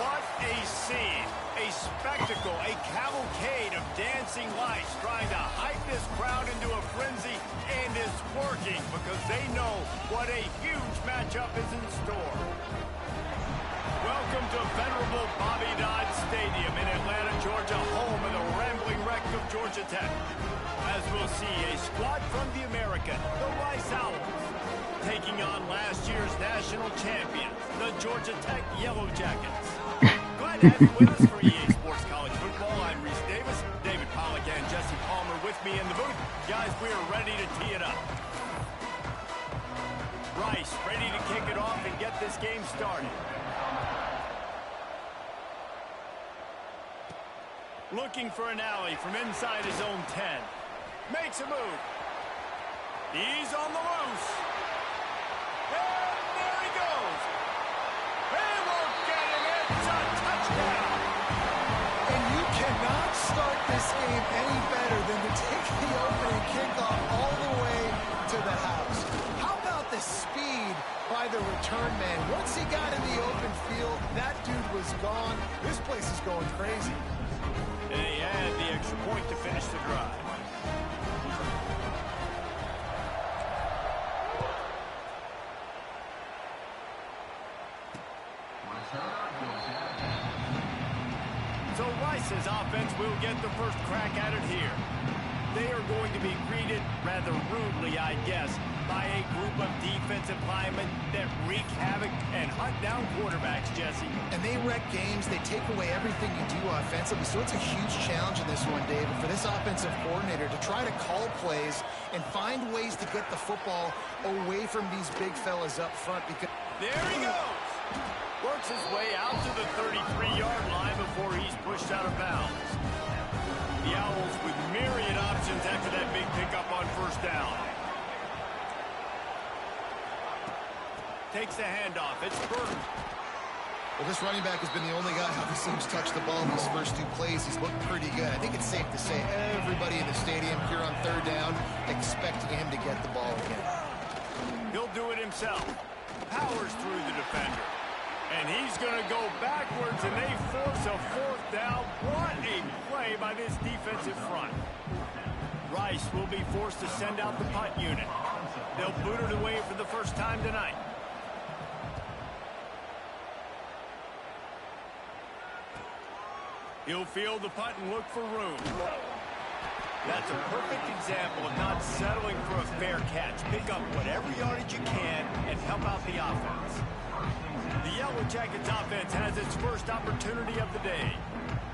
What a scene, a spectacle, a cavalcade of dancing lights trying to hype this crowd into a frenzy, and it's working because they know what a huge matchup is in store. Welcome to venerable Bobby Dodd Stadium in Atlanta, Georgia, home of the rambling wreck of Georgia Tech. As we'll see, a squad from the American, the Rice Owls, taking on last year's national champions, the Georgia Tech Yellow Jackets. Glad to have you with us for EA Sports College Football. I'm Reese Davis, David Pollack and Jesse Palmer with me in the booth. Guys, we are ready to tee it up. Rice ready to kick it off and get this game started. Looking for an alley from inside his own 10. Makes a move. He's on the loose. And there he goes. They won't get him. It's a touchdown. And you cannot start this game any better than to take the opening kickoff all the way to the house. How about the speed by the return man? Once he got in the open field, that dude was gone. This place is going crazy. And he had the extra point to finish the drive. So Rice's offense will get the first crack at it here. They are going to be greeted rather rudely, I guess, by a group of defensive linemen that wreak havoc and hunt down quarterbacks, Jesse. And they wreck games. They take away everything you do offensively. So it's a huge challenge in this one, David, for this offensive coordinator to try to call plays and find ways to get the football away from these big fellas up front. Because there he goes. Works his way out to the 33-yard line before he's pushed out of bounds. The Owls with myriad options after that big pickup on first down. Takes the handoff. It's Burton. Well, this running back has been the only guy obviously who's touched the ball in these first two plays. He's looked pretty good. I think it's safe to say everybody in the stadium here on third down expecting him to get the ball again. He'll do it himself. Powers through the defender. And he's going to go backwards, and they force a fourth down. What a play by this defensive front. Rice will be forced to send out the punt unit. They'll boot it away for the first time tonight. He'll field the punt and look for room. That's a perfect example of not settling for a fair catch. Pick up whatever yardage you can and help out the offense. The Yellow Jackets offense has its first opportunity of the day.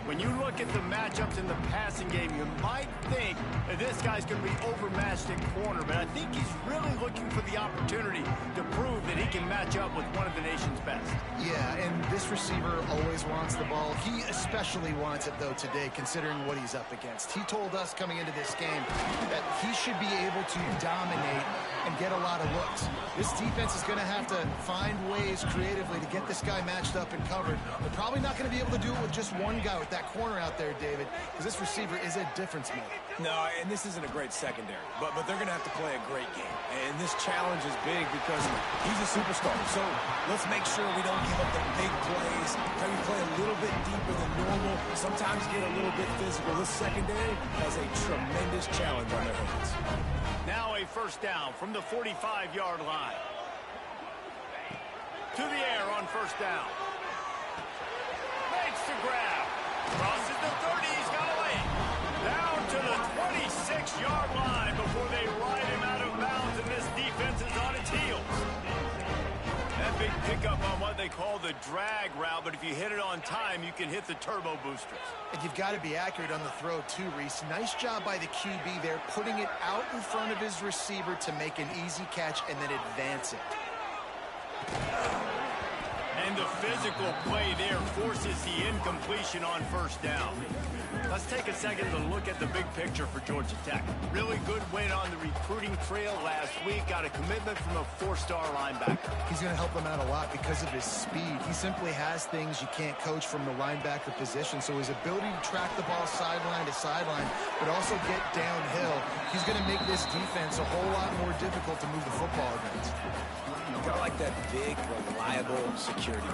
When you look at the matchups in the passing game, you might think that this guy's going to be overmatched in corner, but I think he's really looking for the opportunity to prove that he can match up with one of the nation's best. Yeah, and this receiver always wants the ball. He especially wants it, though, today, considering what he's up against. He told us coming into this game that he should be able to dominate and get a lot of looks. This defense is going to have to find ways creatively to get this guy matched up and covered. They're probably not going to be able to do it with just one guy with that corner out there, David, because this receiver is a difference maker. No, and this isn't a great secondary, but they're going to have to play a great game. And this challenge is big because he's a superstar. So let's make sure we don't give up the big plays. Maybe play a little bit deeper than normal. Sometimes get a little bit physical. This secondary has a tremendous challenge on their hands. Now a first down from the 45-yard line. To the air on first down. Makes the grab. Crosses the 30. He's got away. Down to the 26-yard line before they ride him out of bounds, and this defense is on its heels. That big pickup on what they call the drag route, but if you hit it on time, you can hit the turbo boosters. And you've got to be accurate on the throw, too, Reese. Nice job by the QB there, putting it out in front of his receiver to make an easy catch and then advance it. And the physical play there forces the incompletion on first down. Let's take a second to look at the big picture for Georgia Tech. Really good win on the recruiting trail last week. Got a commitment from a four-star linebacker. He's going to help them out a lot because of his speed. He simply has things you can't coach from the linebacker position. So his ability to track the ball sideline to sideline, but also get downhill, he's going to make this defense a whole lot more difficult to move the football against. Kind of like that big, reliable security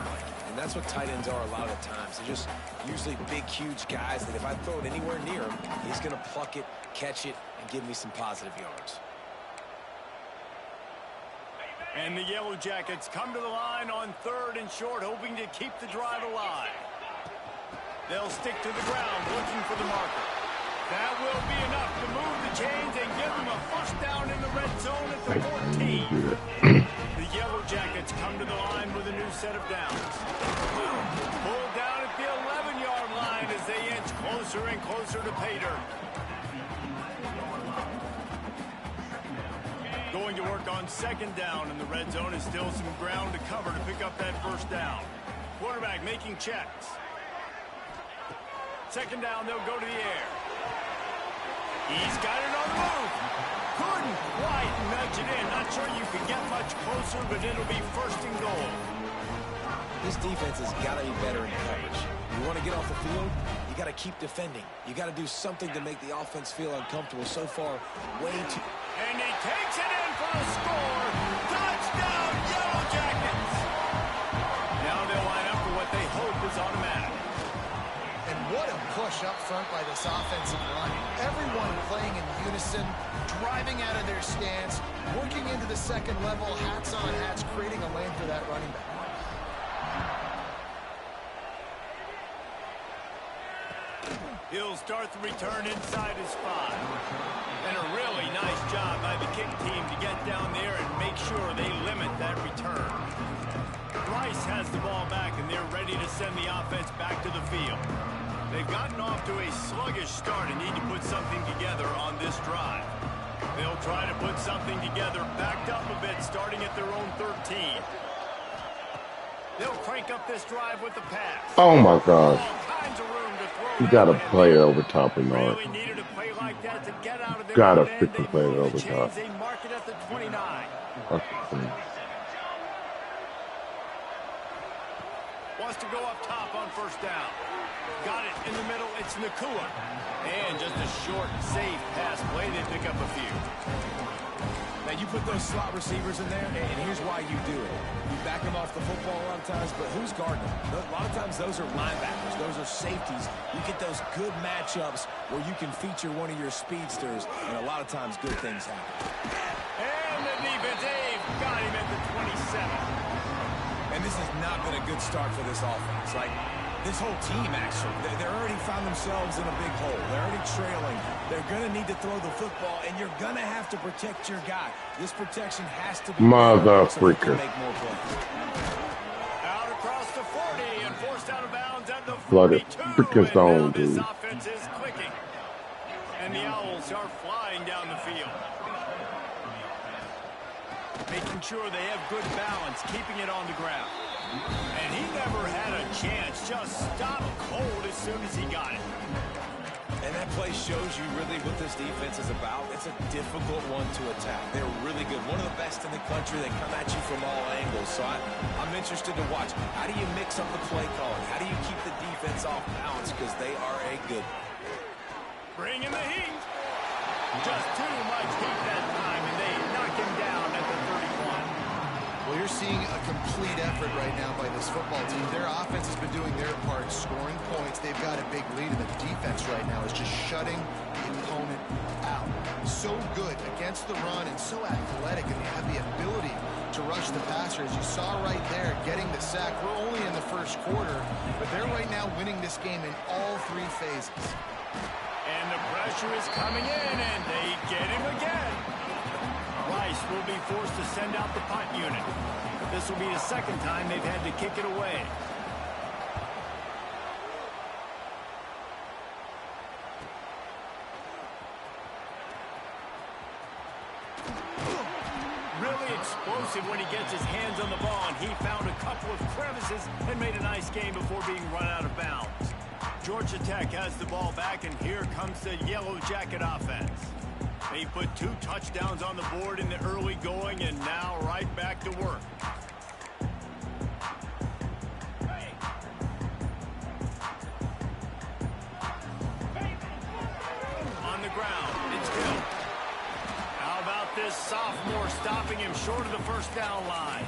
And that's what tight ends are a lot of the times. They're just usually big, huge guys that if I throw it anywhere near him, he's going to pluck it, catch it, and give me some positive yards. And the Yellow Jackets come to the line on 3rd and short, hoping to keep the drive alive. They'll stick to the ground, looking for the marker. That will be enough to move the chains and give them a first down in the red zone at the 14. The Yellow Jackets come to the line with a new set of downs. Pulled down at the 11-yard line as they inch closer and closer to pay dirt. Going to work on 2nd down, and the red zone is still some ground to cover to pick up that first down. Quarterback making checks. 2nd down, they'll go to the air. He's got it on the move. Couldn't quite nudge it in. Not sure you could get much closer, but it'll be 1st and goal. This defense has got to be better in coverage. You want to get off the field, you got to keep defending. You got to do something to make the offense feel uncomfortable. So far, way too... And he takes it in for the score. Touchdown, Yellow Jackets. Now they'll line up for what they hope is automatic. And what a push up front by this offensive line. Everyone playing in unison, driving out of their stance, working into the 2nd level, hats on hats, creating a lane for that running back. He'll start the return inside his 5. And a really nice job by the kick team to get down there and make sure they limit that return. Rice has the ball back, and they're ready to send the offense back to the field. They've gotten off to a sluggish start and need to put something together on this drive. They'll try to put something together, backed up a bit, starting at their own 13. They'll crank up this drive with the pass. Oh, my God. All kinds of room to throw. You got to play over top and all. Really needed a play like that to get out of there. Got to freaking play it over top. They mark it at the 29. Wants to go up top on 1st down. Got it in the middle. It's Nakua. And just a short, safe pass play. They pick up a few. Now, you put those slot receivers in there, and here's why you do it. You back them off the football a lot of times, but who's guarding them? A lot of times those are linebackers. Those are safeties. You get those good matchups where you can feature one of your speedsters, and a lot of times good things happen. And the defense, Dave, got him at the 27. And this has not been a good start for this offense. Like, this whole team, actually, they're already found themselves in a big hole. They're already trailing. They're going to need to throw the football, and you're going to have to protect your guy. This protection has to be... Motherfreaker. Make more plays. Out across the 40 and forced out of bounds at the 42. Flooded. Freaking zone, This dude. offense is clicking. And the Owls are flying down the field. Making sure they have good balance, keeping it on the ground. And he never had a chance, just stopped cold as soon as he got it. And that play shows you really what this defense is about. It's a difficult one to attack. They're really good. One of the best in the country. They come at you from all angles. So I'm interested to watch. How do you mix up the play calling? How do you keep the defense off balance? Because they are a good... Bring in the heat. Just too much heat that time, and they knock him down at the 31. Well, you're seeing a complete effort right now by this football team. Their offense has been doing their part, scoring points. They've got a big lead, and the defense right now is just shutting the opponent out. So good against the run and so athletic, and they have the ability to rush the passer. As you saw right there, getting the sack. We're only in the 1st quarter, but they're right now winning this game in all 3 phases. And the pressure is coming in, and they get him again. Rice will be forced to send out the punt unit. This will be the 2nd time they've had to kick it away. Really explosive when he gets his hands on the ball, and he found a couple of crevices and made a nice game before being run out of bounds. Georgia Tech has the ball back, and here comes the Yellow Jacket offense. They put 2 touchdowns on the board in the early going, and now right back to work. On the ground, it's Hill. How about about this sophomore stopping him short of the first down line?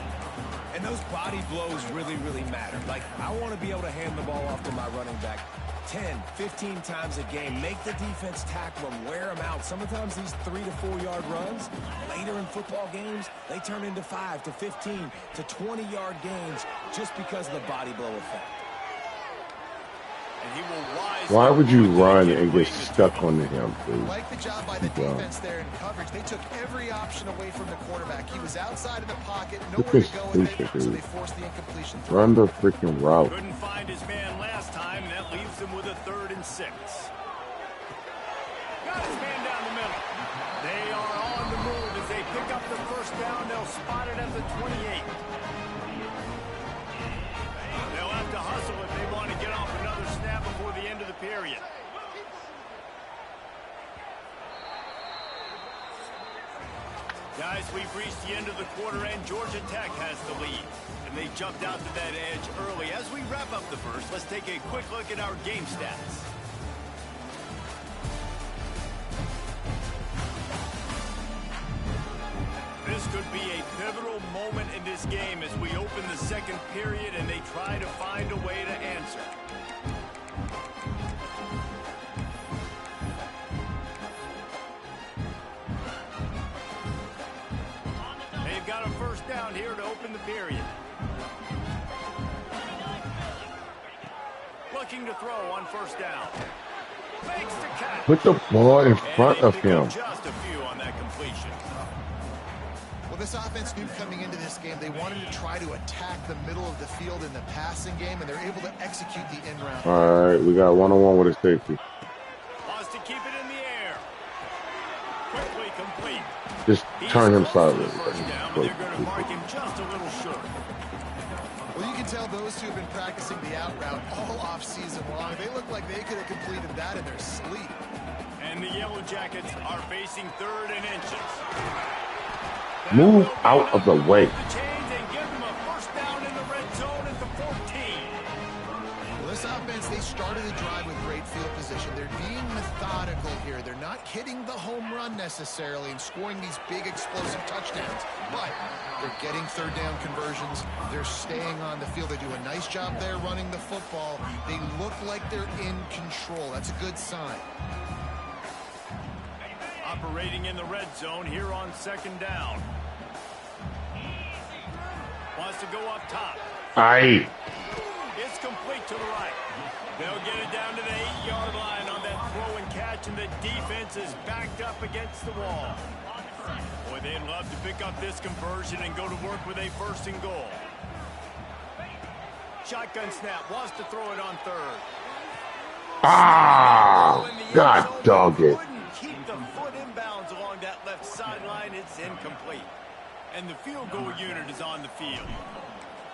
And those body blows really, really matter. Like, I want to be able to hand the ball off to my running back 10, 15 times a game. Make the defense tackle them, wear them out. Sometimes these 3 to 4 yard runs, later in football games, they turn into 5 to 15 to 20 yard gains just because of the body blow effect. And he will rise. Why would you run and get stuck on him, dude? Like the job by the defense there in coverage. They took every option away from the quarterback. He was outside of the pocket, nowhere to go with it, so they forced the incompletion. Run the freaking route. Couldn't find his man last time. That leaves him with a 3rd and 6. Got his man down the middle. They are on the move as they pick up the first down. They'll spot it at the 28. They'll have to hustle if they want to get off another snap before the end of the period. Guys, we've reached the end of the quarter, and Georgia Tech has the lead. And they jumped out to that edge early. As we wrap up the first, let's take a quick look at our game stats. This could be a pivotal moment in this game as we open the second period and they try to find a way to answer. They've got a first down here to open the period. Looking to throw on first down. Fakes to catch. Put the ball in front of him. Just a few on that completion. Well, this offense knew coming into this game they wanted to try to attack the middle of the field in the passing game, and they're able to execute the in route. All right, we got one-on-one with a safety. Wants to keep it in the air. Quickly complete. Just turn him sideways. They're going to mark him just a little short. Well, you can tell those two have been practicing the out route all off season long. They look like they could have completed that in their sleep. And the Yellow Jackets are facing 3rd and inches. Move out of the way. The chains and give them a first down in the red zone at the 14. Well, this offense, they started the drive with great field position. They're being methodical here. They're not hitting the home run necessarily and scoring these big explosive touchdowns, but they're getting 3rd down conversions. They're staying on the field. They do a nice job there running the football. They look like they're in control. That's a good sign. Operating in the red zone here on 2nd down. Wants to go up top. Aye. It's complete to the right. They'll get it down to the 8-yard line on that throw and catch, and the defense is backed up against the wall. Boy, they'd love to pick up this conversion and go to work with a 1st and goal. Shotgun snap. Wants to throw it on 3rd. Ah, God dog it. Keep the foot inbounds along that left sideline. It's incomplete. And the field goal unit is on the field.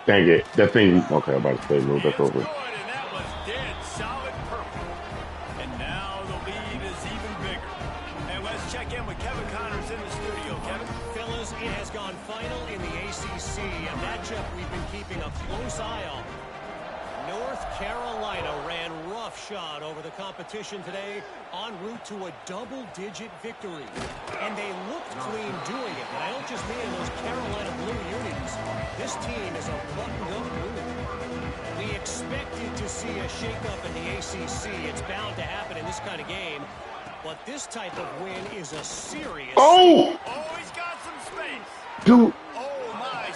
Dang it. That thing. Okay, I'm about to say, move that It's over. good, and that was dead solid purple. And now the lead is even bigger. And let's check in with Kevin Connors in the studio. Kevin? Fellas, it has gone final in the ACC, a matchup we've been keeping a close eye on. North Carolina ran roughshod over the competition today en route to a double-digit victory. And they looked clean doing it. And I don't just mean in those Carolina blue unis. This team is a buttoned-up unit. We expected to see a shakeup in the ACC. It's bound to happen in this kind of game. But this type of win is a serious... Oh! Oh, he's got some space. Dude. Oh, my.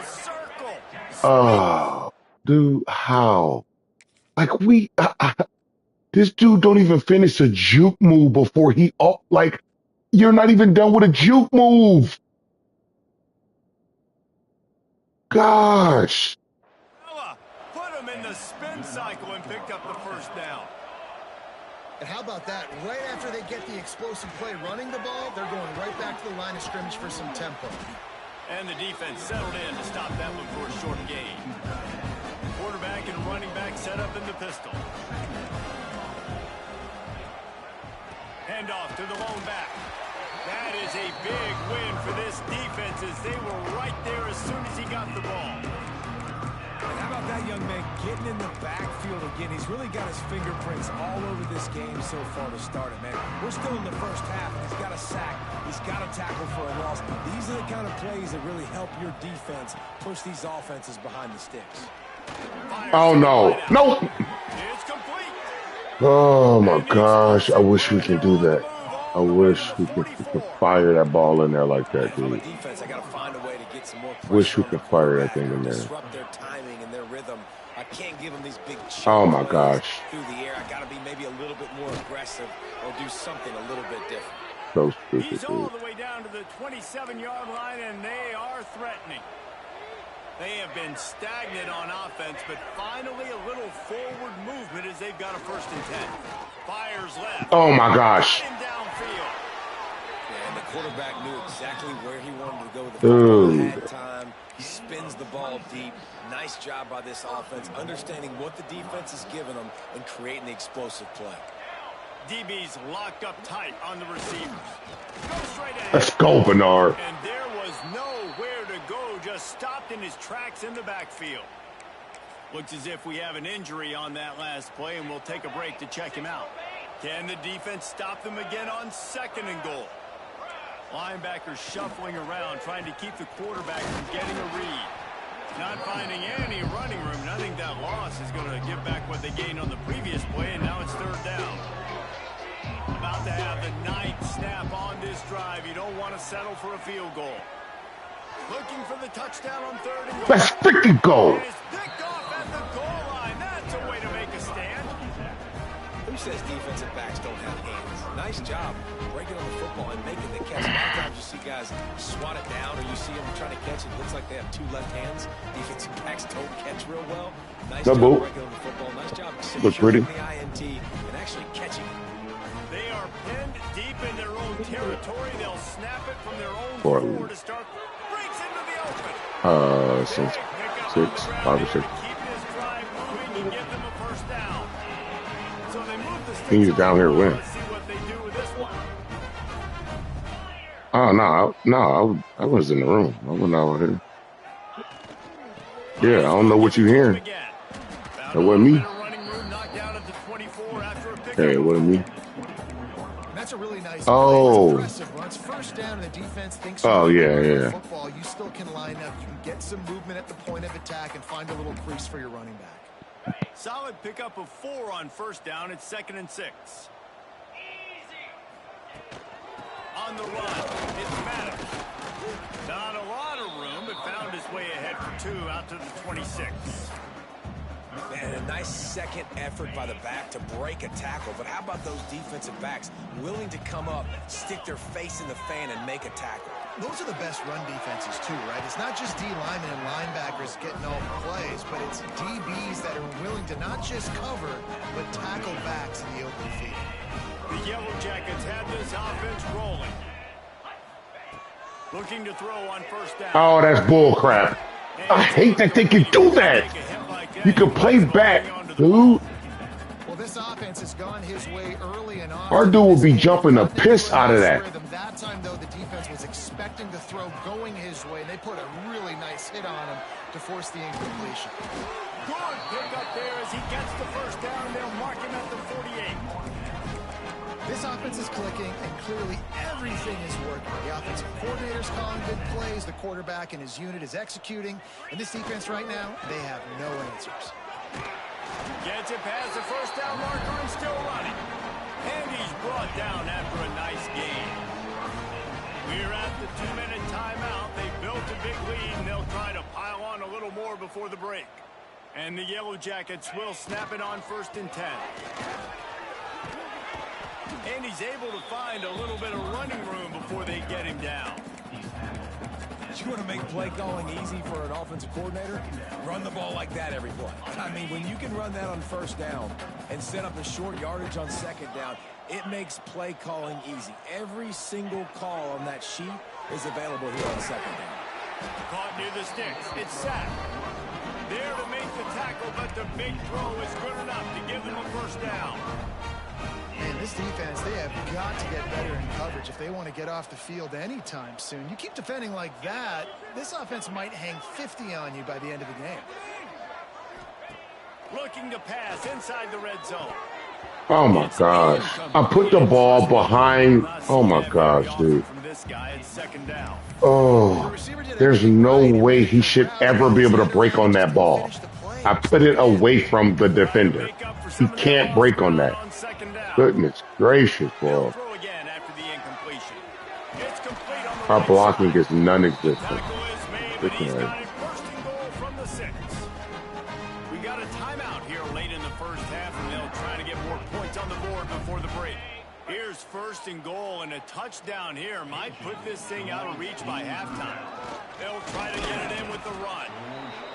Circle. Oh. Dude, how? Like, this dude don't even finish a juke move before he, like, you're not even done with a juke move. Gosh. Put him in the spin cycle and picked up the first down. And how about that? Right after they get the explosive play running the ball, they're going right back to the line of scrimmage for some tempo. And the defense settled in to stop that one for a short gain. Quarterback and running back set up in the pistol. Handoff to the lone back. That is a big win for this defense as they were right there as soon as he got the ball. And how about that young man getting in the backfield again? He's really got his fingerprints all over this game so far to start it, man. We're still in the first half, and he's got a sack. He's got to tackle for a loss. These are the kind of plays that really help your defense push these offenses behind the sticks. Oh, no. No. It's complete. Oh, my gosh. I wish we could do that. I wish we could fire that ball in there like that, If I'm a dude. defense, I got to find a way to get some more Wish pressure we on the could fire that quarterback thing or in there. disrupt their timing and their rhythm. I can't give them these big chunk Oh, my plays gosh. through the air. I got to be maybe a little bit more aggressive or do something a little bit different. So stupid, He's all dude. the way down to the 27-yard line, and they are threatening. They have been stagnant on offense, but finally a little forward movement as they've got a 1st and 10. Fires left. Oh, my gosh. Him downfield. Yeah, and the quarterback knew exactly where he wanted to go with the football. Dude. Had time. He spins the ball deep. Nice job by this offense, understanding what the defense is giving them and creating the explosive play. DB's locked up tight on the receivers. Go straight ahead. Let's go, Bernard. And there was nowhere to go, just stopped in his tracks in the backfield. Looks as if we have an injury on that last play, and we'll take a break to check him out. Can the defense stop them again on 2nd and goal? Linebackers shuffling around, trying to keep the quarterback from getting a read. Not finding any running room, and I think that loss is going to give back what they gained on the previous play, and now it's 3rd down. About to have the 9th snap on this drive. You don't want to settle for a field goal. Looking for the touchdown on 3rd and goal. Let's freaking go. And it's picked off at the goal line. That's a way to make a stand. Who says defensive backs don't have hands? Nice job breaking on the football and making the catch. A lot of times you see guys swat it down, or you see them trying to catch it. It looks like they have 2 left hands. Defensive backs don't catch real well. Nice job breaking on the football. Nice job securing the INT and actually catching it. They are pinned deep in their own territory. They'll snap it from their own 4 to start. Breaks into the open. Since Pick up 6, on 5 the ground or 6. to keep this drive moving and give them a 1st down. So they move the sticks. He's down here winning. Let's see what they do with this one. Oh, no, I was in the room. I wasn't out here. Yeah, I don't know what you're hearing. That wasn't me. Hey, it wasn't me. That's a really nice Oh. play. It's impressive. Once 1st down and the defense thinks Oh, you're yeah, running yeah. football, you still can line up. You can get some movement at the point of attack and find a little crease for your running back. Solid pickup of 4 on 1st down. It's 2nd and 6. On the run, it's Maddox. Not a lot of room, but found his way ahead for 2 out to the 26. Man, a nice second effort by the back to break a tackle. But how about those defensive backs willing to come up, stick their face in the fan, and make a tackle? Those are the best run defenses, too, right? It's not just D linemen and linebackers getting all the plays, but it's DBs that are willing to not just cover, but tackle backs in the open field. The Yellow Jackets have this offense rolling. Looking to throw on 1st down. Oh, that's bull crap. I hate that they can do that. You can play back, dude. Well, this offense has gone his way early and often. Our dude will be jumping the piss out of that. That time, though, the defense was expecting the throw going his way, and they put a really nice hit on him to force the incompletion. Good pick up there as he gets the 1st down. They'll mark him at the 48. This offense is clicking, and clearly everything is working. The offensive coordinator's calling good plays. The quarterback and his unit is executing. And this defense right now, they have no answers. Gets it past the 1st down marker and still running. And he's brought down after a nice gain. We're at the 2-minute timeout. They built a big lead, and they'll try to pile on a little more before the break. And the Yellow Jackets will snap it on 1st and 10. And he's able to find a little bit of running room before they get him down. You want to make play calling easy for an offensive coordinator? Run the ball like that every play. I mean, when you can run that on 1st down and set up a short yardage on 2nd down, it makes play calling easy. Every single call on that sheet is available here on 2nd down. Caught near the sticks. It's sacked. There to make the tackle, but the big throw is good enough to give them a 1st down. Man, this defense, they have got to get better in coverage if they want to get off the field anytime soon. You keep defending like that, this offense might hang 50 on you by the end of the game. Looking to pass inside the red zone. Oh, my gosh. I put the ball behind. Oh, my gosh, dude. From this this guy at second down. Oh, there's no way he should ever be able to break on that ball. I put it away from the Trying to defender. make up for He some of that can't lost break on ground that. on second down. Goodness gracious, They'll bro. throw again after the incompletion. It's complete on the Our right blocking side. is non-existent. Tackle is made, but he's Okay. got it first and goal from the 6. We got a timeout here late in the first half, and they'll try to get more points on the board before the break. Here's first and goal, and a touchdown here might put this thing out of reach by halftime. They'll try to get it in with the run.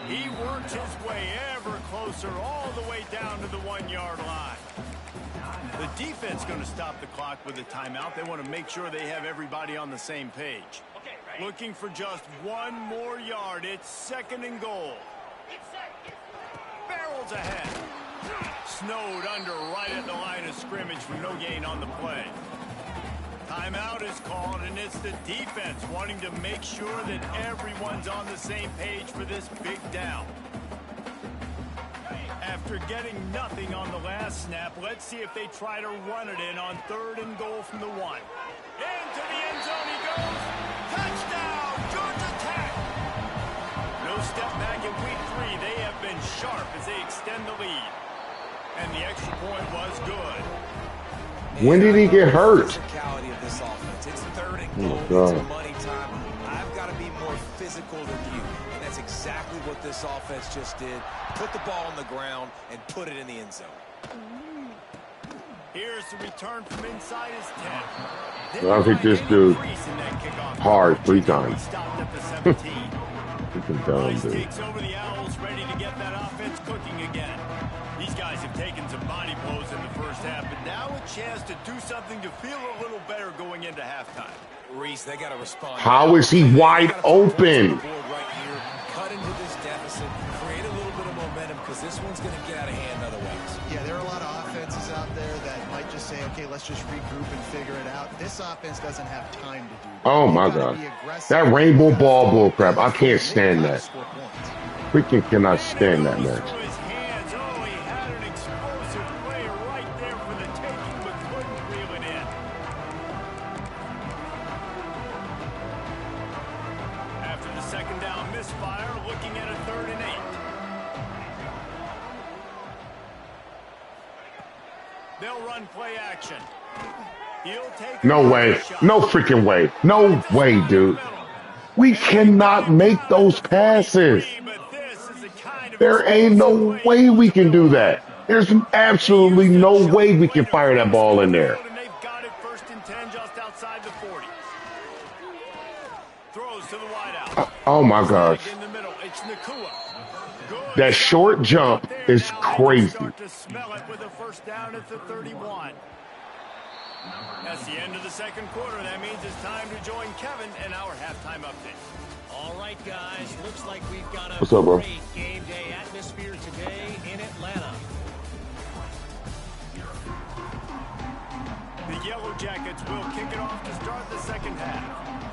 He works his way ever closer all the way down to the 1-yard line. The defense going to stop the clock with a timeout. They want to make sure they have everybody on the same page. Looking for just one more yard. It's second and goal. Barrels ahead. Snowed under right at the line of scrimmage for no gain on the play. Timeout is called, and it's the defense wanting to make sure that everyone's on the same page for this big down. After getting nothing on the last snap, let's see if they try to run it in on third and goal from the 1. Into the end zone he goes. Touchdown, Georgia Tech. No step back in week 3. They have been sharp as they extend the lead. And the extra point was good. When did he get hurt? Physicality of this offense. It's third and Oh, goal. God. It's money time. I've got to be more physical than you. And that's exactly what this offense just did. Put the ball on the ground and put it in the end zone. Here's the return from inside his 10. Well, I think this dude hard 3 times. Stopped at the 17. You can tell him, Rice dude. takes over the Owls, ready to get that offense cooking again. These guys have taken some body blows in the first half, but now a chance to do something to feel a little better going into halftime. Reese, they got to respond. How is he wide open? Right here, cut into this deficit, create a little bit of momentum because this one's going to get out of hand otherwise. Yeah, there are a lot of offenses out there that might just say, okay, let's just regroup and figure it out. This offense doesn't have time to do that. Oh, my They gotta God. be aggressive. That rainbow ball bull crap. I can't stand They gotta that. score points. Freaking cannot stand that, man. Through his hands. Oh, he had an explosive play right there for the taking, but couldn't reel it in. After the second down misfire, looking at a 3rd and 8. They'll run play action. He'll take No way. No freaking way. No way, dude. We cannot make those passes. There ain't no way we can do that. There's absolutely no way we can fire that ball in there. They've got it 1st and 10 just outside the 40. Throws to the wideout. Oh, my gosh. In the middle, it's Nakua. Good. That short jump is Now they can crazy. start to smell it with a 1st down at the 31. That's the end of the second quarter. That means it's time to join Kevin and our halftime update. All right, guys. Looks like we've got a What's up, bro? great game day atmosphere today in Atlanta. The Yellow Jackets will kick it off to start the second half.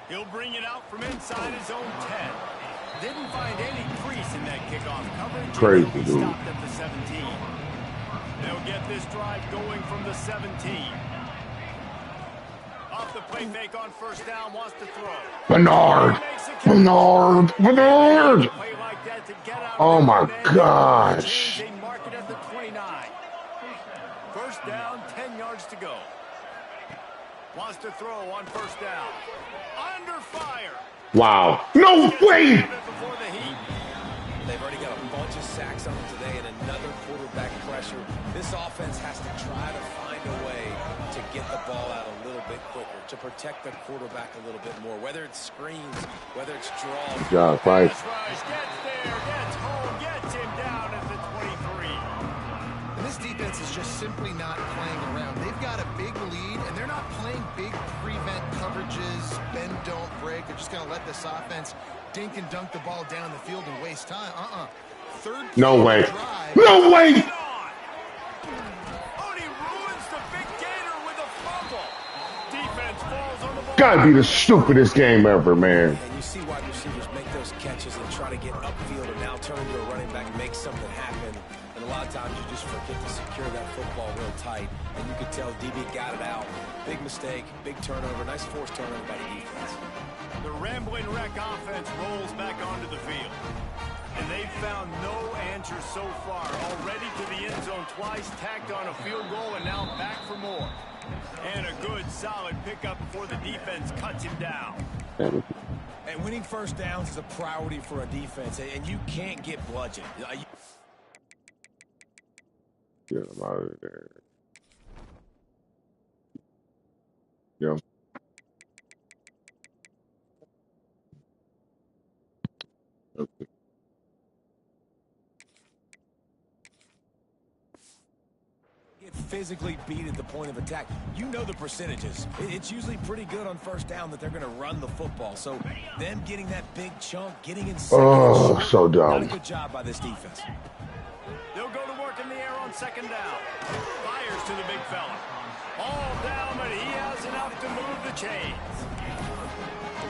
He'll bring it out from inside his own 10. Didn't find any crease in that kickoff coverage. Crazy, He'll be dude. stopped at the 17. They'll get this drive going from the 17. Off the play fake on 1st down, wants to throw. Bernard. Bernard. Bernard. Play like that to get out of Oh, the my open end. gosh. They mark it at the 29. 1st down, 10 yards to go. Wants to throw on 1st down. Under fire. Wow. No way. Before the heat. They've already got a bunch of sacks on them today and another quarterback pressure. This offense has to try to find a way to get the ball out a little bit quicker, to protect the quarterback a little bit more, whether it's screens, whether it's draws. Yeah, right. Pass rush, gets there, gets home, gets him down at the 23. And this defense is just simply not playing around. They've got a big lead, and they're not playing big prevent coverages, bend, don't break. They're just going to let this offense dink and dunk the ball down the field and waste time. Third No way. drive. No way. Oh, and he ruins the big gator with a fumble. Defense falls on the ball. Gotta be the stupidest game ever, man. And you see wide receivers make those catches and try to get upfield and now turn into a running back, make something happen. And a lot of times you just forget to secure that football real tight. And you could tell DB got it out. Big mistake, big turnover, nice forced turnover by the defense. The Rambling Wreck offense rolls back onto the field. And they've found no answer so far. Already to the end zone twice, tacked on a field goal, and now back for more. And a good, solid pickup before the defense cuts him down. And winning first downs is a priority for a defense, and you can't get bludgeoned. Get him out of there. Yeah. Okay. Get physically beat at the point of attack. You know the percentages. It's usually pretty good on first down that they're going to run the football. So them getting that big chunk, getting in second. Oh, so Not a dumb. good job by this defense. They'll go to work in the air on second down. Fires to the big fella. All down, but he has enough to move the chains.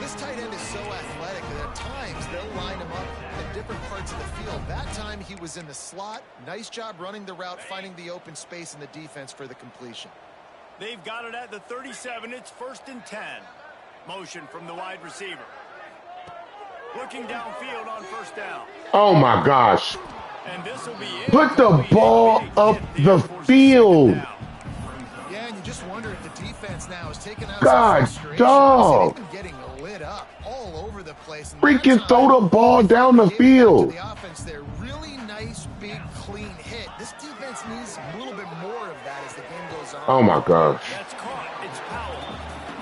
This tight end is so athletic that at times they'll line him up at different parts of the field. That time he was in the slot. Nice job running the route, finding the open space in the defense for the completion. They've got it at the 37. It's 1st and 10. Motion from the wide receiver. Looking downfield on first down. Oh my gosh. And this will be Put the ball up the field. Yeah, and you just wonder if the defense now is taking out God, some frustration. dog. They've been getting lit up all over the place. And Freaking that throw the ball down the time, field. The offense there, really nice, big, clean hit. This defense needs a little bit more of that as the game goes on. Oh my gosh. That's caught. It's Powell.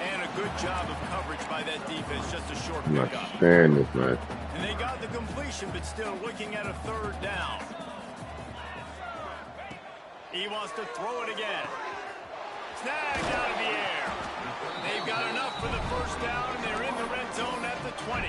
And a good job of coverage by that defense. Just a short I'm not pickup. standing this, man. And they got the completion, but still looking at a 3rd down. He wants to throw it again. Snagged out of the air. They've got enough for the 1st down, and they're in the red zone at the 20.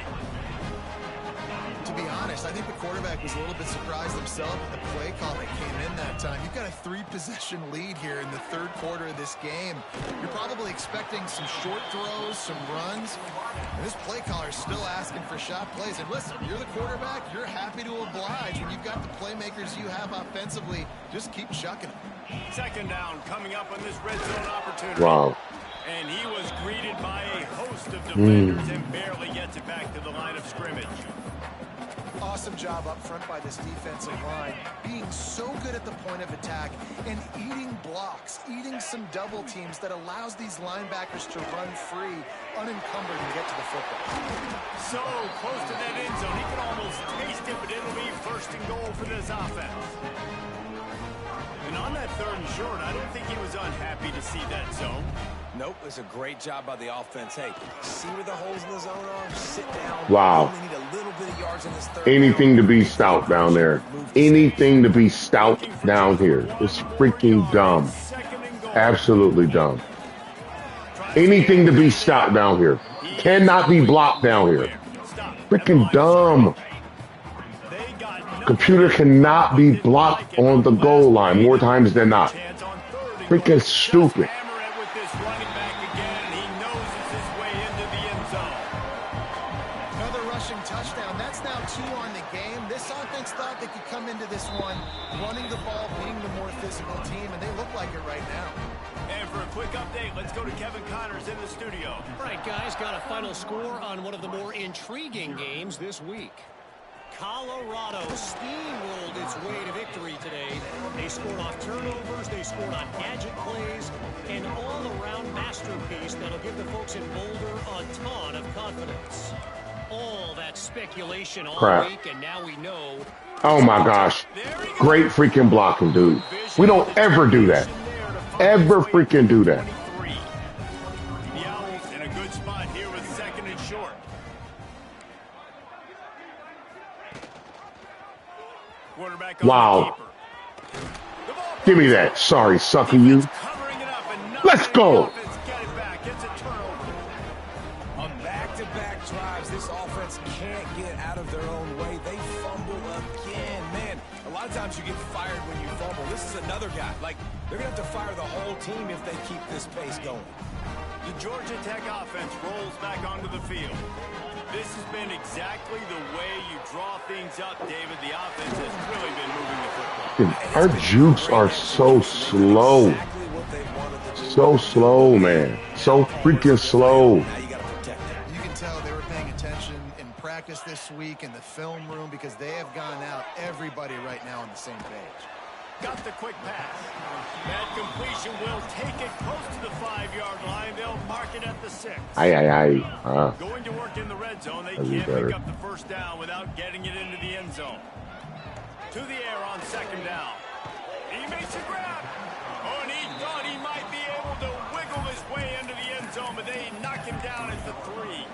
To be honest, I think the quarterback was a little bit surprised himself at the play call that came in that time. You've got a 3-possession lead here in the 3rd quarter of this game. You're probably expecting some short throws, some runs. And this play caller is still asking for shot plays. And listen, you're the quarterback. You're happy to oblige. When you've got the playmakers you have offensively, just keep chucking them. 2nd down coming up on this red zone opportunity. Wow. And he was greeted by a host of defenders and barely gets it back to the line of scrimmage. Awesome job up front by this defensive line, being so good at the point of attack and eating blocks, eating some double teams that allows these linebackers to run free, unencumbered, and get to the football. So close to that end zone, he can almost taste it, but it'll be 1st and goal for this offense. And on that 3rd and short, I don't think he was unhappy to see that zone. Nope, it's a great job by the offense. Hey, see where the holes in the zone are? Sit down. Wow. They need a little bit of yards in this 3rd Anything to down. be stout down there. Anything to be stout down here. It's freaking dumb. Absolutely dumb. Anything to be stout down here. Cannot be blocked down here. Freaking dumb. Computer cannot be blocked on the goal line more times than not. Freaking stupid. Another rushing touchdown. That's now 2 on the game. This offense thought they could come into this one running the ball, being the more physical team, and they look like it right now. And for a quick update, let's go to Kevin Connors in the studio. All right, guys, got a final score on one of the more intriguing games this week. Colorado steamrolled its way to victory today. They scored off turnovers, they scored on gadget plays, an all-around masterpiece that'll give the folks in Boulder a ton of confidence. All that speculation all week, and now we know. Oh my gosh. Great freaking blocking, dude. We don't ever do that. Ever freaking do that. The Owls in a good spot here with 2nd and short. Quarterback on Wow. the keeper. The ball Give me that. Sorry, sucker you. covering it up and not Let's letting go. the offense get it back. It's a turnover. On back-to-back drives, this offense can't get out of their own way. They fumble again. Man, a lot of times you get fired when you fumble. This is another guy. Like, they're going to have to fire the whole team if they keep this pace going. The Georgia Tech offense rolls back onto the field. This has been exactly the way you draw things up, David. The offense has really been moving the football. Our jukes are so slow. So slow, man. So freaking slow. You can tell they were paying attention in practice this week in the film room because they have gone out, everybody right now on the same page. Got the quick pass. That completion will take it close to the 5-yard line. They'll mark it at the 6. Going to work in the red zone. They can't pick up the first down without getting it into the end zone. To the air on second down. He makes a grab. Oh, and he thought he might be able to wiggle his way into the end zone, but they knock him down at the 3.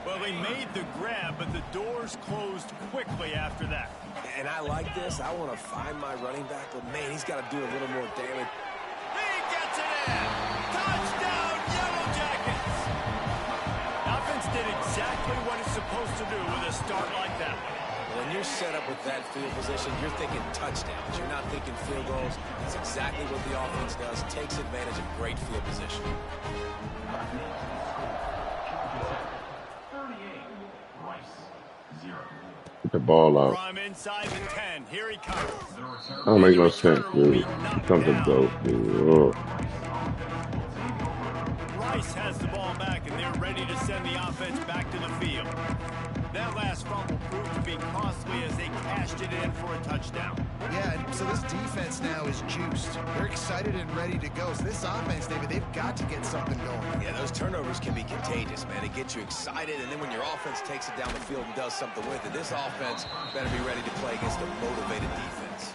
Well, he made the grab, but the doors closed quickly after that. And I like this. I want to find my running back, but man, he's got to do a little more damage. He gets it in. Touchdown, Yellow Jackets. Offense did exactly what it's supposed to do with a start like that. When you're set up with that field position, you're thinking touchdowns. You're not thinking field goals. That's exactly what the offense does. Takes advantage of great field position. Get the ball out. From inside the 10, here he comes. That don't make no sense, dude. Something dope, dude. Rice has the ball back, and they're ready to send the offense back to the field. That last fumble proved to be costly as they cashed it in for a touchdown. Yeah, and so this defense now is juiced. They're excited and ready to go. So this offense, David, they've got to get something going. Yeah, those turnovers can be contagious, man. It gets you excited, and then when your offense takes it down the field and does something with it, this offense better be ready to play against a motivated defense.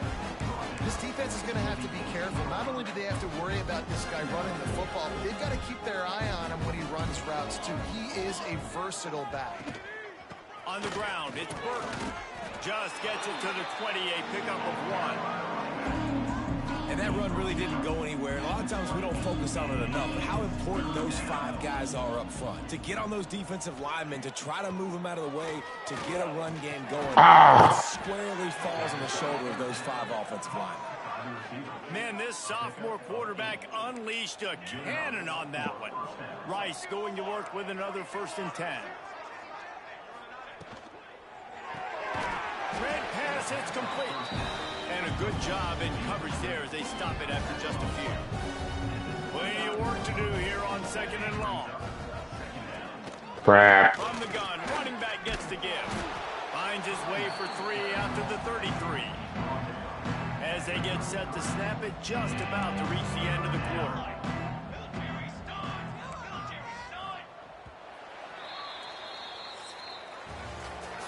This defense is going to have to be careful. Not only do they have to worry about this guy running the football, but they've got to keep their eye on him when he runs routes, too. He is a versatile back. On the ground, it's Burton. Just gets it to the 28, pickup of 1. And that run really didn't go anywhere. And a lot of times we don't focus on it enough. But how important those 5 guys are up front. To get on those defensive linemen, to try to move them out of the way, to get a run game going. It squarely falls on the shoulder of those 5 offensive linemen. Man, this sophomore quarterback unleashed a cannon on that one. Rice going to work with another 1st and 10. Red pass, it's complete. And a good job in coverage there as they stop it after just a few. Plenty of work to do here on 2nd and long. Crap. From the gun, running back gets the give. Finds his way for 3 out to the 33. As they get set to snap it, just about to reach the end of the quarter.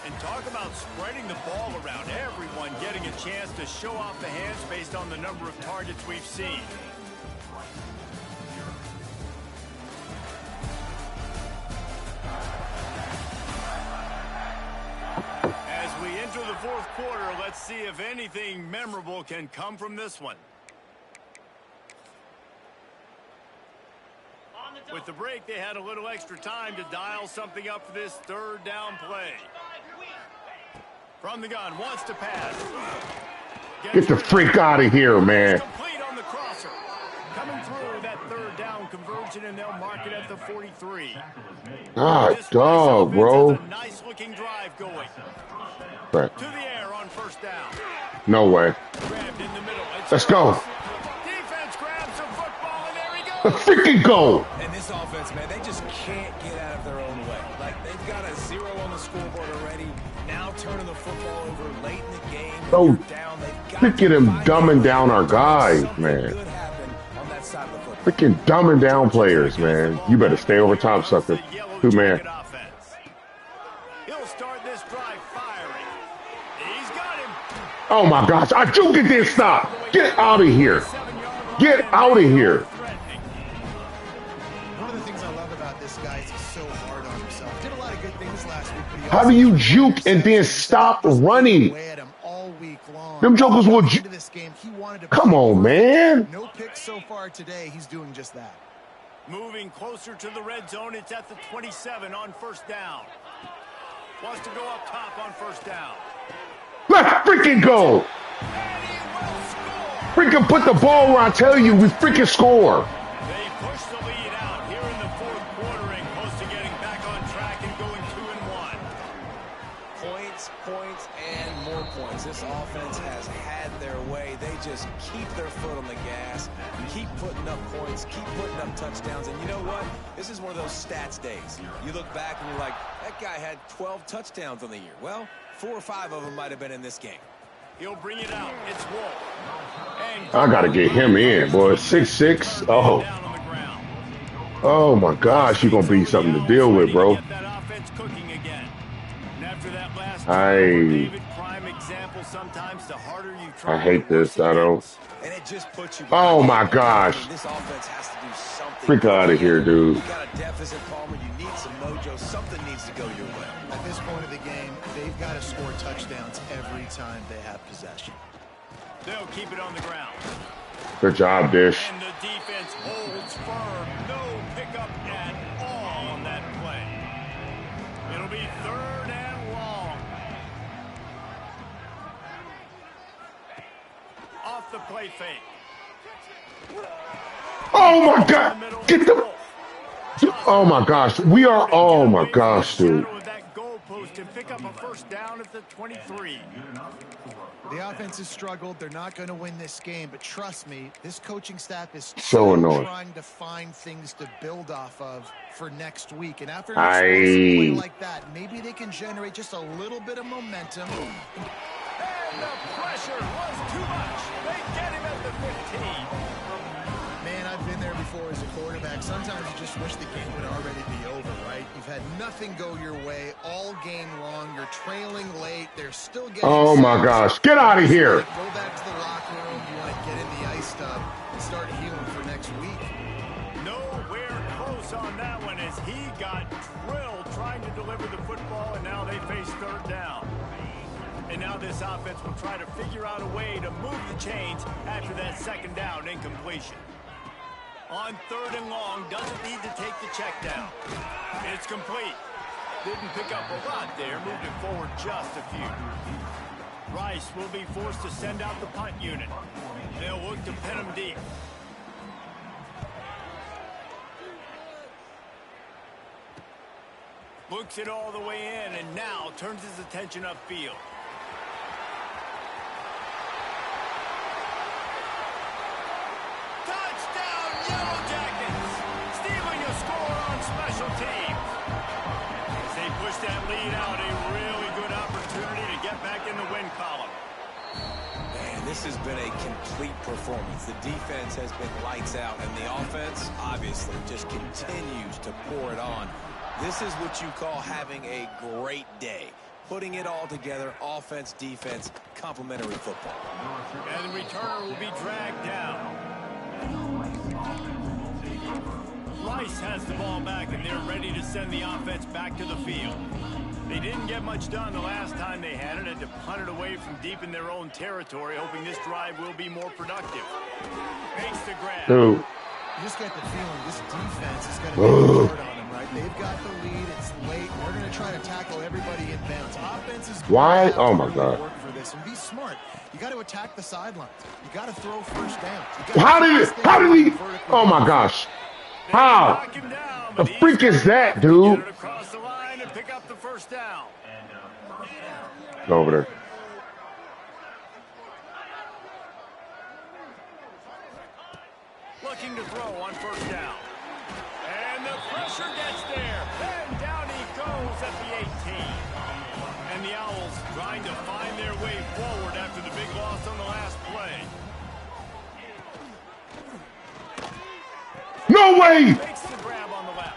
And talk about spreading the ball around. Everyone getting a chance to show off the hands based on the number of targets we've seen. As we enter the 4th quarter, let's see if anything memorable can come from this one. With the break, they had a little extra time to dial something up for this 3rd down play. From the gun, wants to pass. Get the freak out of here, man. Complete on the crosser. Coming through that 3rd down conversion, and they'll mark it at the 43. Ah, dog, bro. A nice looking drive going. Right. To the air on 1st down. No way. Grabbed in the middle. Let's go. Defense grabs the football, and there he goes. Let's freaking go. And this offense, man, they just can't get out of their own way. Like, they've got a 0 on the scoreboard already. Now turning the football over late in the game. Oh, down. look at him dumbing down our guys, man. Freaking dumbing down players, man. You better stay over top, sucker. 2-man. He'll start this drive firing. He's got him. Oh my gosh, I juke it, didn't stop. Get out of here. Get out of here. One of the things I love about this guy is he's so hard on himself. Did a lot of good things last week, but he How do you juke and then stop running? Them jokers will juke. Come on, man. No picks so far today. He's doing just that. Moving closer to the red zone. It's at the 27 on 1st down. Wants to go up top on 1st down. Let's freaking go. Freaking put the ball where I tell you we freaking score. They push the lead out here in the 4th quarter and close to getting back on track and they just keep their foot on the gas, keep putting up points, keep putting up touchdowns. And you know what? This is one of those stats days. You look back and you're like, that guy had 12 touchdowns on the year. Well, 4 or 5 of them might have been in this game. He'll bring it out. It's Wolf. And I got to get him in, boy. 6'6". Oh. Oh, my gosh. You're going to be something to deal with, bro. I hate this. I don't. Oh, my gosh. This offense has to do something. Freak out of here, dude. You got a deficit, Palmer. You need some mojo. Something needs to go your way. At this point of the game, they've got to score touchdowns every time they have possession. They'll keep it on the ground. Good job, Dish. And the defense holds firm. No pickup at all on that play. It'll be 3rd and long. Off the play fake. Oh, my God. Get the... Oh, my gosh. We are... Oh, my gosh, dude. To pick up a 1st down at the 23. The offense has struggled. They're not going to win this game, but trust me, this coaching staff is so annoying, trying to find things to build off of for next week. And after an explosive play like that, maybe they can generate just a little bit of momentum. And the pressure was too much. They get him at the 15. Man, I've been there before as a quarterback. Sometimes you just wish the game would already be over, right? You've had nothing go your way all game long. You're trailing late. They're still getting... Oh, my gosh. Get out of here. Go back to the locker room. You want to get in the ice tub and start healing for next week. Nowhere close on that one as he got drilled trying to deliver the football, and now they face 3rd down. And now this offense will try to figure out a way to move the chains after that 2nd down incompletion. On 3rd and long, doesn't need to take the check down. It's complete. Didn't pick up a lot there, moved it forward just a few. Rice will be forced to send out the punt unit. They'll look to pin him deep. Looks it all the way in, and now turns his attention upfield. Yellow Jackets stealing a score on special teams. As they push that lead out, a really good opportunity to get back in the win column. Man, this has been a complete performance. The defense has been lights out, and the offense obviously just continues to pour it on. This is what you call having a great day. Putting it all together, offense, defense, complementary football. And the returner will be dragged down. Rice has the ball back, and they're ready to send the offense back to the field. They didn't get much done the last time they had it, and to punt it away from deep in their own territory, hoping this drive will be more productive. Makes the grab. Dude. You just get the feeling this defense is going to be hard on them, right? They've got the lead. It's late. They're going to try to tackle everybody in bounds. Offense is why? Oh, my God. Work for this and be smart. You got to attack the sidelines. You got to throw 1st down. How did he? Oh, my gosh. How? The freak is that, dude? Across the line and pick up the 1st down. Go over there. Looking to throw on 1st down. And the pressure gets there. And down he goes at the 18. And the Owls trying to find their way forward after the big loss on the last play. No way! Makes the grab on the left.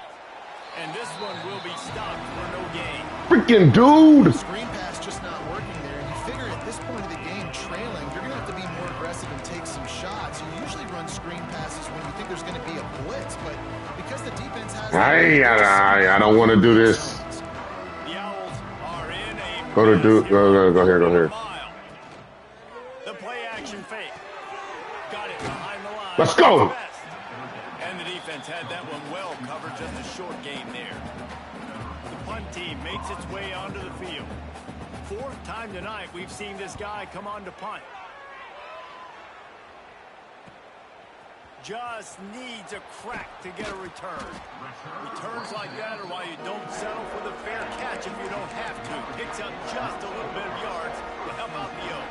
And this one will be stopped for no gain. Freaking dude! Screen pass just not working there. And you figure at this point of the game, trailing, you're going to have to be more aggressive and take some shots. You usually run screen passes when you think there's going to be a blitz, but because the defense has... I don't want to do this. The Owls are in a... Go here. The play action fake. Got it behind the line. Let's go! And the defense had that one well covered, just a short game there. The punt team makes its way onto the field. 4th time tonight we've seen this guy come on to punt. Just needs a crack to get a return. Returns like that are why you don't settle for the fair catch if you don't have to. Picks up just a little bit of yards to help out the O.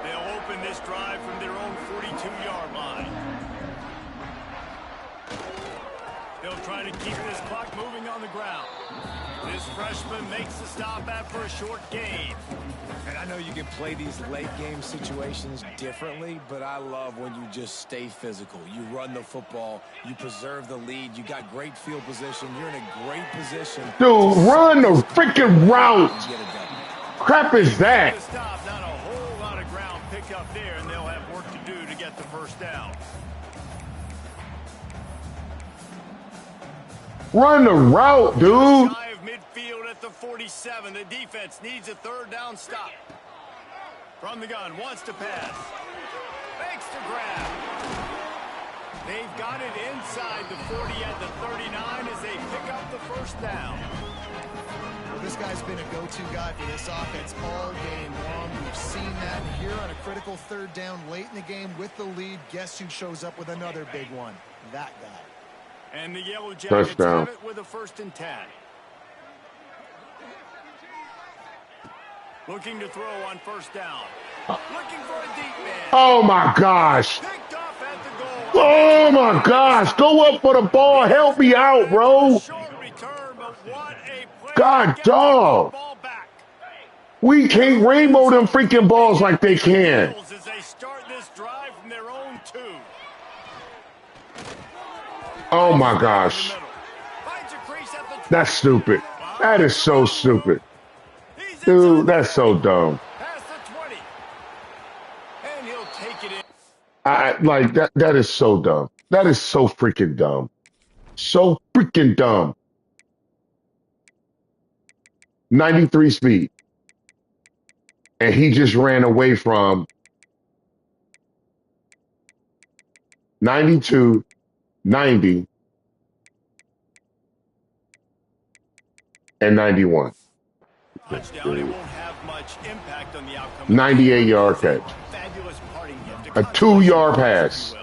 They'll open open this drive from their own 42-yard line. They'll try to keep this clock moving on the ground. This freshman makes the stop after a short gain. And I know you can play these late-game situations differently, but I love when you just stay physical. You run the football. You preserve the lead. You got great field position. You're in a great position. Dude, run the freaking route. Crap is that? Stop, not a whole lot of ground picked up there, and they'll have work to do to get the first down. Run the route, dude. Shy of midfield at the 47. The defense needs a third down stop. From the gun, wants to pass. Makes the grab. They've got it inside the 40 at the 39 as they pick up the first down. Well, this guy's been a go-to guy for this offense all game long. We've seen that here on a critical third down late in the game with the lead. Guess who shows up with another big one? That guy. And the Yellow Jackets have it with a 1st and 10. Looking to throw on first down. Looking for a deep man. Oh, my gosh. Picked off at the goal. Oh, my gosh. Go up for the ball. Help me out, bro. Short return, but what a play. God, dog. We can't rainbow them freaking balls like they can. As they start this drive from their own 2. Oh, my gosh. That's stupid. That is so stupid. Dude, that's so dumb. Past the 20. And he'll take it in. Like that is so dumb. That is so freaking dumb. So freaking dumb. 93 speed. And he just ran away from 92, 90, and 91. Touchdown, it won't have much impact on the outcome. 98-yard catch. Fabulous parting gift. A 2-yard pass.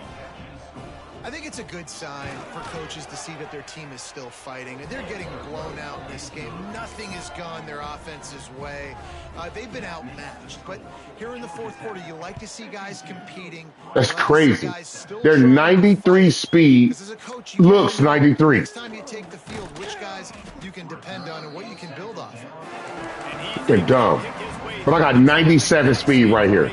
I think it's a good sign for coaches to see that their team is still fighting. They're getting blown out in this game. Nothing has gone their offense's way. They've been outmatched. But here in the fourth quarter, you like to see guys competing. That's crazy. Their 93 speed looks 93. Next time you take the field, which guys you can depend on and what you can build off of. They're dumb. But I got 97 speed right here.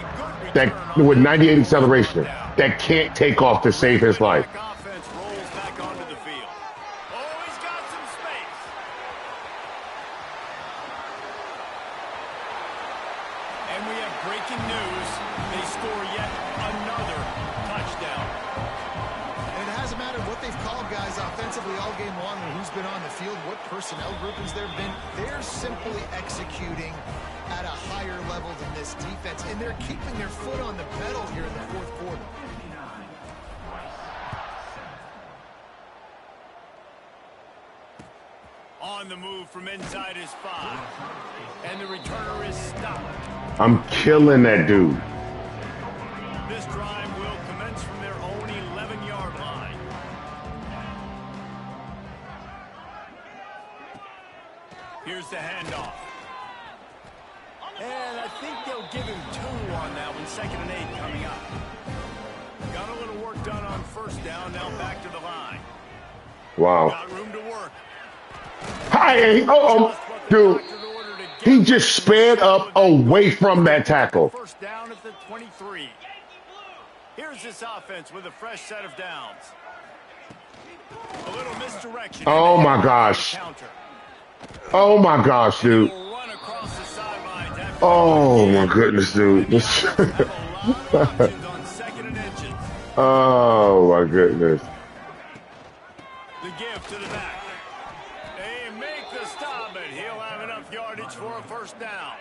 That with 98 acceleration. That can't take off to save his life. Offense rolls back onto the field. Oh, he's got some space. And we have breaking news. They score yet another touchdown. And it hasn't mattered what they've called guys offensively all game long or who's been on the field, what personnel groupings there have been. They're simply executing at a higher level than this defense, and they're keeping their foot on the pedal here in the fourth quarter. On the move from inside his 5. And the returner is stopped. I'm killing that dude. This drive will commence from their own 11-yard line. Here's the handoff. And I think they'll give him 2 on that one. 2nd and 8 coming up. Got a little work done on first down. Now back to the line. Wow. Got room to work. Hi, dude. He just sped up away from that tackle. First down at the 23. Here's this offense with a fresh set of downs. A little misdirection. Oh my gosh. Oh my gosh, dude. Oh my goodness, dude. Oh my goodness. The give to the back. They make the stop, but he'll have enough yardage for a first down.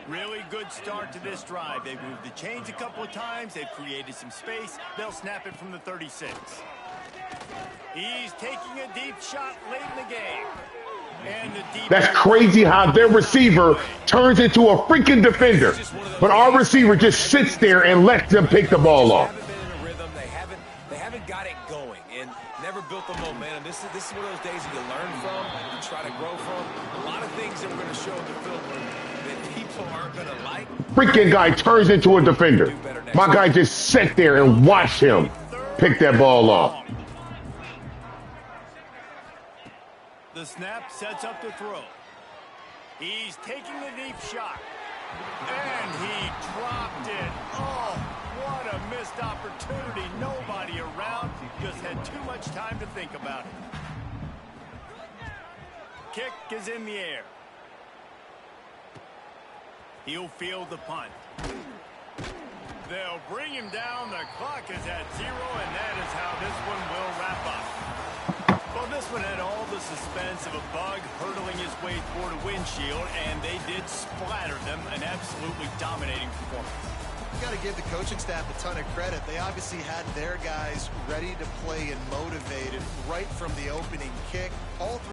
Really good start to this drive. They've moved the chains a couple of times. They've created some space. They'll snap it from the 36. He's taking a deep shot late in the game. And the deep That's crazy how their receiver turns into a freaking defender. But our receiver just sits there and lets them pick the ball off. They haven't got it going and never built the momentum. This is one of those days that you learn from, you try to grow from. A lot of things that we're going to show in the film that people people aren't going to like. Freaking guy turns into a defender. My guy just sat there and watched him pick that ball off. The snap sets up the throw. He's taking the deep shot. And he dropped it. Oh, what a missed opportunity. Nobody around. Just had too much time to think about it. Kick is in the air. He'll field the punt. They'll bring him down. The clock is at 0, and that is how this one will wrap up. Well, this one had all the suspense of a bug hurtling his way toward a windshield, and they did splatter them. An absolutely dominating performance. You got to give the coaching staff a ton of credit. They obviously had their guys ready to play and motivated right from the opening kick. All three